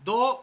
2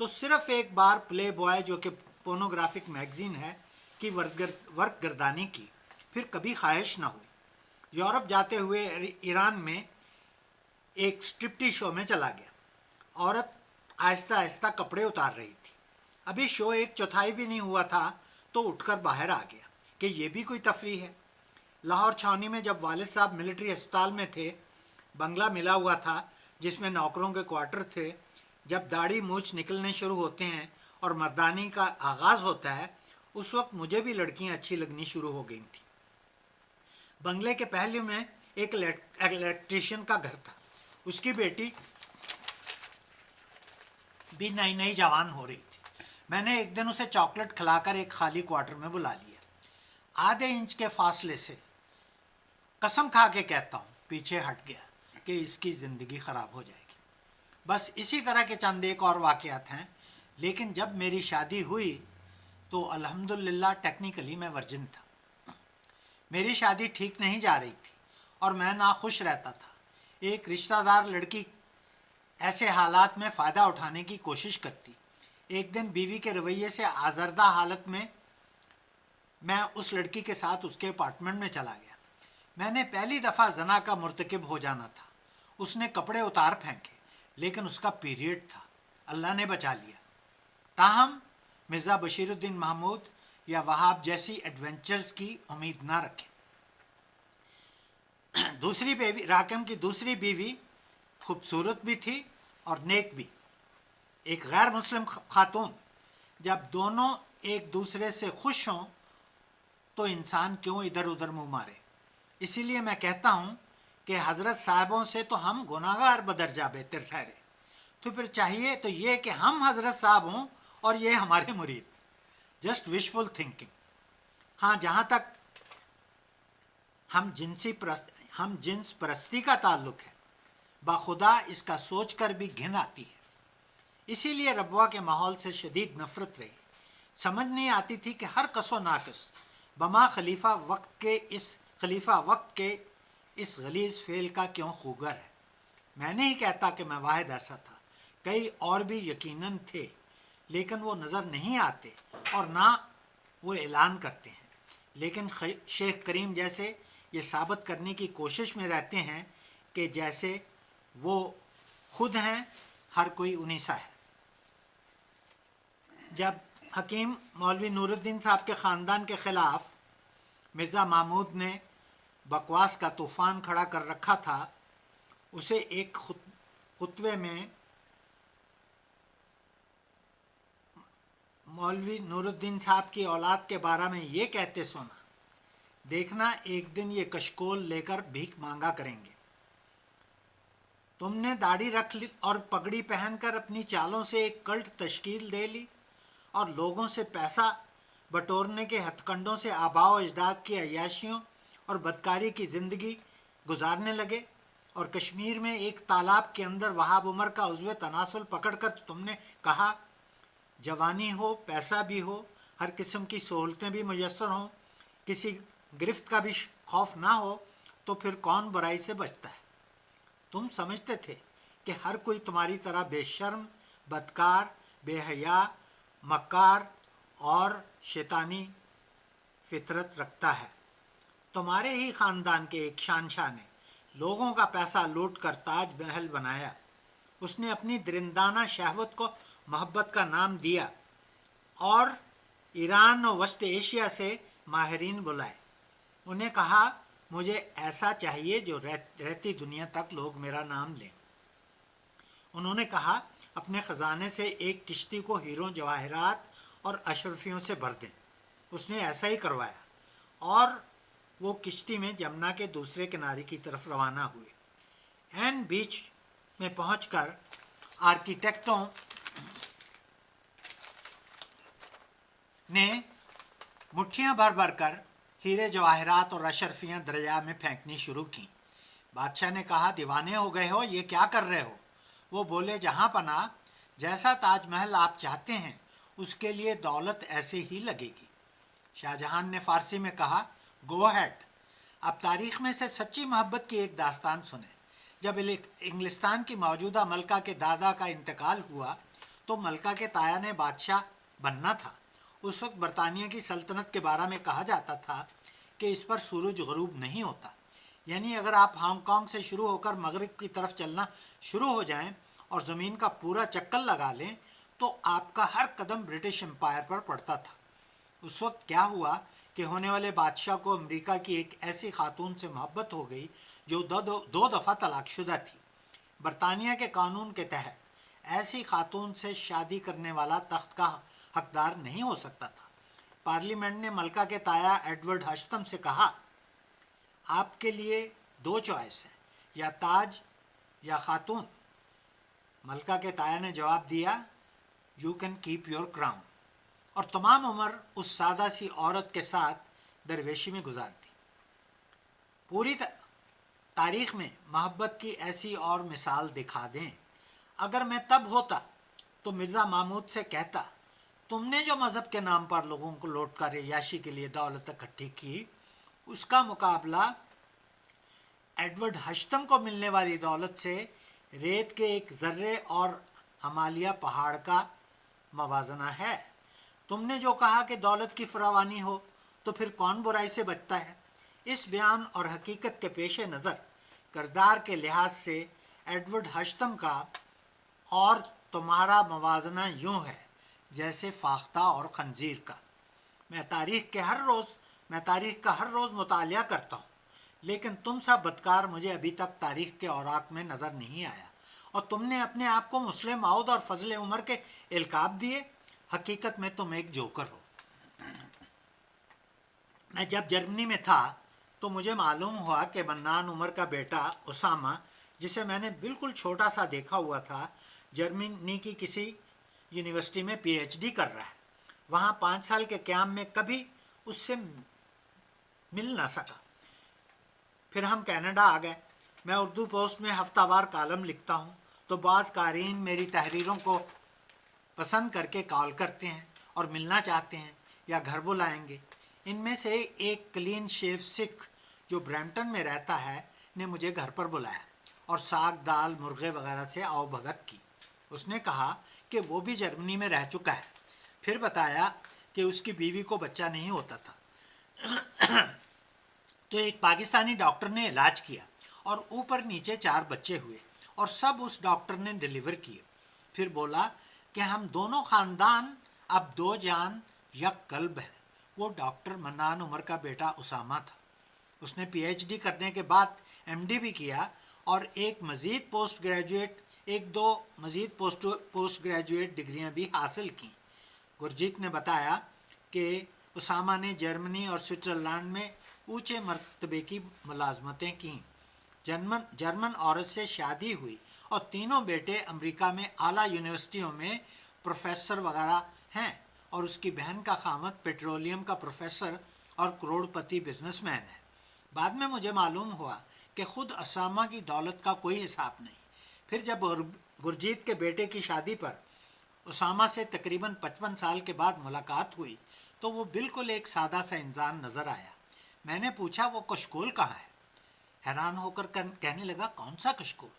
تو صرف ایک بار پلے بوائے جو کہ پورنوگرافک میگزین ہے کی ورک گردانی کی، پھر کبھی خواہش نہ ہوئی۔ یورپ جاتے ہوئے ایران میں ایک اسٹرپٹی شو میں چلا گیا۔ عورت آہستہ آہستہ کپڑے اتار رہی تھی۔ ابھی شو ایک چوتھائی بھی نہیں ہوا تھا تو اٹھ کر باہر آ گیا کہ یہ بھی کوئی تفریح ہے۔ لاہور چھاؤنی میں جب والد صاحب ملٹری ہسپتال میں تھے، بنگلہ ملا ہوا تھا جس میں نوکروں کے کوارٹر تھے۔ جب داڑھی مونچھ نکلنے شروع ہوتے ہیں اور مردانی کا آغاز ہوتا ہے، اس وقت مجھے بھی لڑکیاں اچھی لگنی شروع ہو گئی تھیں۔ بنگلے کے پہلے میں ایک الیکٹریشین کا گھر تھا، اس کی بیٹی بھی نئی نئی جوان ہو رہی تھی۔ میں نے ایک دن اسے چاکلیٹ کھلا کر ایک خالی کوارٹر میں بلا لیا۔ آدھے انچ کے فاصلے سے قسم کھا کے کہتا ہوں پیچھے ہٹ گیا کہ اس کی زندگی خراب ہو جائے گی۔ بس اسی طرح کے چند ایک اور واقعات ہیں، لیکن جب میری شادی ہوئی تو الحمدللہ ٹیکنیکلی میں ورجن تھا۔ میری شادی ٹھیک نہیں جا رہی تھی اور میں ناخوش رہتا تھا۔ ایک رشتہ دار لڑکی ایسے حالات میں فائدہ اٹھانے کی کوشش کرتی۔ ایک دن بیوی کے رویے سے آزردہ حالت میں اس لڑکی کے ساتھ اس کے اپارٹمنٹ میں چلا گیا۔ میں نے پہلی دفعہ زنا کا مرتکب ہو جانا تھا۔ اس نے کپڑے اتار پھینکے، لیکن اس کا پیریڈ تھا، اللہ نے بچا لیا۔ تاہم مرزا بشیر الدین محمود یا وہاب جیسی ایڈونچرز کی امید نہ رکھیں۔ راکم کی دوسری بیوی خوبصورت بھی تھی اور نیک بھی، ایک غیر مسلم خاتون۔ جب دونوں ایک دوسرے سے خوش ہوں تو انسان کیوں ادھر ادھر منہ مارے؟ اسی لیے میں کہتا ہوں کہ حضرت صاحبوں سے تو ہم گناہگار بدرجہ بہتر ٹھہرے، تو پھر چاہیے تو یہ کہ ہم حضرت صاحب ہوں اور یہ ہمارے مرید۔ Just wishful thinking. ہاں، جہاں تک ہم جنس پرستی کا تعلق ہے، باخدا اس کا سوچ کر بھی گھن آتی ہے۔ اسی لیے ربوہ کے ماحول سے شدید نفرت رہی۔ سمجھ نہیں آتی تھی کہ ہر کس و ناقص بما خلیفہ وقت کے اس غلیظ فعل کا کیوں خوگر ہے۔ میں نہیں کہتا کہ میں واحد ایسا تھا، کئی اور بھی یقیناً تھے، لیکن وہ نظر نہیں آتے اور نہ وہ اعلان کرتے ہیں۔ لیکن شیخ کریم جیسے یہ ثابت کرنے کی کوشش میں رہتے ہیں کہ جیسے وہ خود ہیں، ہر کوئی انہی سا ہے۔ جب حکیم مولوی نور الدین صاحب کے خاندان کے خلاف مرزا محمود نے بکواس کا طوفان کھڑا کر رکھا تھا، اسے ایک خطبے میں مولوی نور الدین صاحب کی اولاد کے بارے میں یہ کہتے سنا، دیکھنا ایک دن یہ کشکول لے کر بھیک مانگا کریں گے۔ تم نے داڑھی رکھ لی اور پگڑی پہن کر اپنی چالوں سے ایک کلٹ تشکیل دے لی اور لوگوں سے پیسہ بٹورنے کے ہتھ کنڈوں سے آباء و اجداد کی عیاشیوں اور بدکاری کی زندگی گزارنے لگے، اور کشمیر میں ایک تالاب کے اندر وہاب عمر کا عضو تناسل پکڑ کر تم نے کہا جوانی ہو، پیسہ بھی ہو، ہر قسم کی سہولتیں بھی میسر ہوں، کسی گرفت کا بھی خوف نہ ہو، تو پھر کون برائی سے بچتا ہے؟ تم سمجھتے تھے کہ ہر کوئی تمہاری طرح بے شرم، بدکار، بے حیا، مکار اور شیطانی فطرت رکھتا ہے۔ تمہارے ہی خاندان کے ایک شہنشاہ نے لوگوں کا پیسہ لوٹ کر تاج محل بنایا۔ اس نے اپنی درندانہ شہوت کو محبت کا نام دیا اور ایران و وسط ایشیا سے ماہرین بلائے۔ انہیں کہا مجھے ایسا چاہیے جو رہتی دنیا تک لوگ میرا نام لیں۔ انہوں نے کہا اپنے خزانے سے ایک کشتی کو ہیروں جواہرات اور اشرفیوں سے بھر دیں۔ اس نے ایسا ہی کروایا اور وہ کشتی میں جمنا کے دوسرے کنارے کی طرف روانہ ہوئے۔ عین بیچ میں پہنچ کر آرکیٹیکٹوں نے مٹھیاں بھر بھر کر ہیرے جواہرات اور اشرفیاں دریا میں پھینکنی شروع کیں۔ بادشاہ نے کہا دیوانے ہو گئے ہو، یہ کیا کر رہے ہو؟ وہ بولے جہاں پناہ، جیسا تاج محل آپ چاہتے ہیں اس کے لیے دولت ایسے ہی لگے گی۔ شاہ جہان نے فارسی میں کہا گو ہیڈ۔ اب تاریخ میں سے سچی محبت کی ایک داستان سنیں۔ جب انگلستان کی موجودہ ملکہ کے دادا کا انتقال ہوا تو ملکہ کے تایا نے بادشاہ بننا تھا۔ اس وقت برطانیہ کی سلطنت کے بارے میں کہا جاتا تھا کہ اس پر سورج غروب نہیں ہوتا، یعنی اگر آپ ہانگ کانگ سے شروع ہو کر مغرب کی طرف چلنا شروع ہو جائیں اور زمین کا پورا چکر لگا لیں تو آپ کا ہر قدم برٹش امپائر پر پڑتا تھا۔ اس وقت کیا ہوا کہ ہونے والے بادشاہ کو امریکہ کی ایک ایسی خاتون سے محبت ہو گئی جو دو دفعہ طلاق شدہ تھی۔ برطانیہ کے قانون کے تحت ایسی خاتون سے شادی کرنے والا تخت کا حقدار نہیں ہو سکتا تھا۔ پارلیمنٹ نے ملکہ کے تایا ایڈورڈ ہشتم سے کہا، آپ کے لیے 2 چوائس ہیں، یا تاج یا خاتون۔ ملکہ کے تایا نے جواب دیا، you can keep your crown, اور تمام عمر اس سادہ سی عورت کے ساتھ درویشی میں گزار دی۔ پوری تاریخ میں محبت کی ایسی اور مثال دکھا دیں۔ اگر میں تب ہوتا تو مرزا محمود سے کہتا، تم نے جو مذہب کے نام پر لوگوں کو لوٹ کر عیاشی کے لیے دولت اکٹھی کی، اس کا مقابلہ ایڈورڈ ہشتم کو ملنے والی دولت سے ریت کے ایک ذرے اور ہمالیہ پہاڑ کا موازنہ ہے۔ تم نے جو کہا کہ دولت کی فراوانی ہو تو پھر کون برائی سے بچتا ہے؟ اس بیان اور حقیقت کے پیش نظر کردار کے لحاظ سے ایڈورڈ ہشتم کا اور تمہارا موازنہ یوں ہے جیسے فاختہ اور خنزیر کا۔ میں تاریخ کا ہر روز مطالعہ کرتا ہوں، لیکن تم سا بدکار مجھے ابھی تک تاریخ کے اوراق میں نظر نہیں آیا، اور تم نے اپنے آپ کو مسلم ماؤد اور فضل عمر کے القاب دیے۔ حقیقت میں تم ایک جوکر ہو۔ میں جب جرمنی میں تھا تو مجھے معلوم ہوا کہ منان عمر کا بیٹا اسامہ، جسے میں نے بالکل چھوٹا سا دیکھا ہوا تھا، جرمنی کی کسی یونیورسٹی میں پی ایچ ڈی کر رہا ہے۔ وہاں 5 سال کے قیام میں کبھی اس سے مل نہ سکا۔ پھر ہم کینیڈا آ گئے۔ میں اردو پوسٹ میں ہفتہ وار کالم لکھتا ہوں تو بعض قارئین میری تحریروں کو پسند کر کے کال کرتے ہیں اور ملنا چاہتے ہیں یا گھر بلائیں گے۔ ان میں سے ایک کلین شیف سکھ جو برمپٹن میں رہتا ہے نے مجھے گھر پر بلایا اور ساگ دال مرغے وغیرہ سے آؤ بھگت کی۔ اس نے کہا کہ وہ بھی جرمنی میں رہ چکا ہے۔ پھر بتایا کہ اس کی بیوی کو بچہ نہیں ہوتا تھا تو ایک پاکستانی ڈاکٹر نے علاج کیا اور اوپر نیچے 4 بچے ہوئے اور سب اس ڈاکٹر نے ڈیلیور کیے۔ پھر بولا کہ ہم دونوں خاندان اب 2 جان یک قلب ہیں۔ وہ ڈاکٹر منان عمر کا بیٹا اسامہ تھا۔ اس نے پی ایچ ڈی کرنے کے بعد ایم ڈی بھی کیا اور ایک دو مزید پوسٹ گریجویٹ ڈگریاں بھی حاصل کیں۔ گرجیت نے بتایا کہ اسامہ نے جرمنی اور سوئٹزرلینڈ میں اونچے مرتبے کی ملازمتیں کیں۔ جرمن عورت سے شادی ہوئی اور تینوں بیٹے امریکہ میں اعلیٰ یونیورسٹیوں میں پروفیسر وغیرہ ہیں، اور اس کی بہن کا خامد پیٹرولیم کا پروفیسر اور کروڑ پتی بزنس مین ہے۔ بعد میں مجھے معلوم ہوا کہ خود اسامہ کی دولت کا کوئی حساب نہیں۔ پھر جب گرجیت کے بیٹے کی شادی پر اسامہ سے تقریباً 55 سال کے بعد ملاقات ہوئی تو وہ بالکل ایک سادہ سا انسان نظر آیا۔ میں نے پوچھا وہ کشکول کہاں ہے؟ حیران ہو کر کہنے لگا، کون سا کشکول؟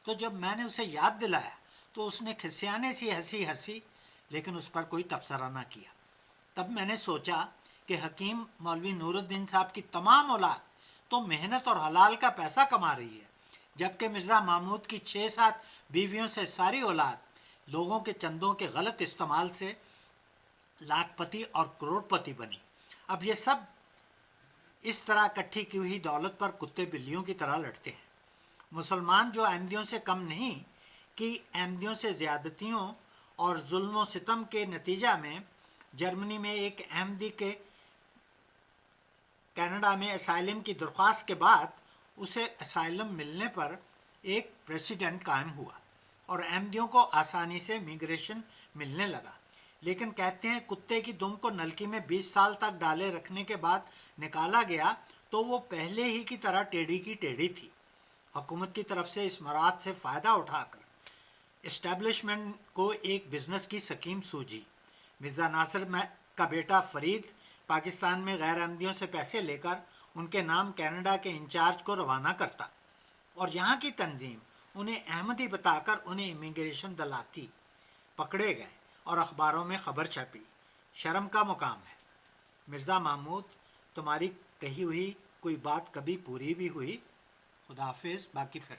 تو جب میں نے اسے یاد دلایا تو اس نے کھسیانے سی ہنسی لیکن اس پر کوئی تبصرہ نہ کیا۔ تب میں نے سوچا کہ حکیم مولوی نور الدین صاحب کی تمام اولاد تو محنت اور حلال کا پیسہ کما رہی ہے، جبکہ مرزا محمود کی 6-7 بیویوں سے ساری اولاد لوگوں کے چندوں کے غلط استعمال سے لاکھ پتی اور کروڑ پتی بنی۔ اب یہ سب اس طرح اکٹھی کی ہوئی دولت پر کتے بلیوں کی طرح لڑتے ہیں۔ مسلمان جو احمدیوں سے کم نہیں کہ احمدیوں سے زیادتیوں اور ظلم و ستم کے نتیجہ میں جرمنی میں ایک احمدی کے کینیڈا میں اسائلم کی درخواست کے بعد اسے اسائلم ملنے پر ایک پریسیڈنٹ قائم ہوا اور احمدیوں کو آسانی سے امیگریشن ملنے لگا، لیکن کہتے ہیں کتے کی دم کو نلکی میں 20 سال تک ڈالے رکھنے کے بعد نکالا گیا تو وہ پہلے ہی کی طرح ٹیڑھی کی ٹیڑھی تھی۔ حکومت کی طرف سے اس مراد سے فائدہ اٹھا کر اسٹیبلشمنٹ کو ایک بزنس کی سکیم سوجھی۔ مرزا ناصر کا بیٹا فرید پاکستان میں غیر احمدیوں سے پیسے لے کر ان کے نام کینیڈا کے انچارج کو روانہ کرتا اور یہاں کی تنظیم انہیں احمدی بتا کر انہیں امیگریشن دلاتی۔ پکڑے گئے اور اخباروں میں خبر چھپی. شرم کا مقام ہے. مرزا محمود تمہاری کہی ہوئی کوئی بات کبھی پوری بھی ہوئی؟ خدا حافظ. باقی پھر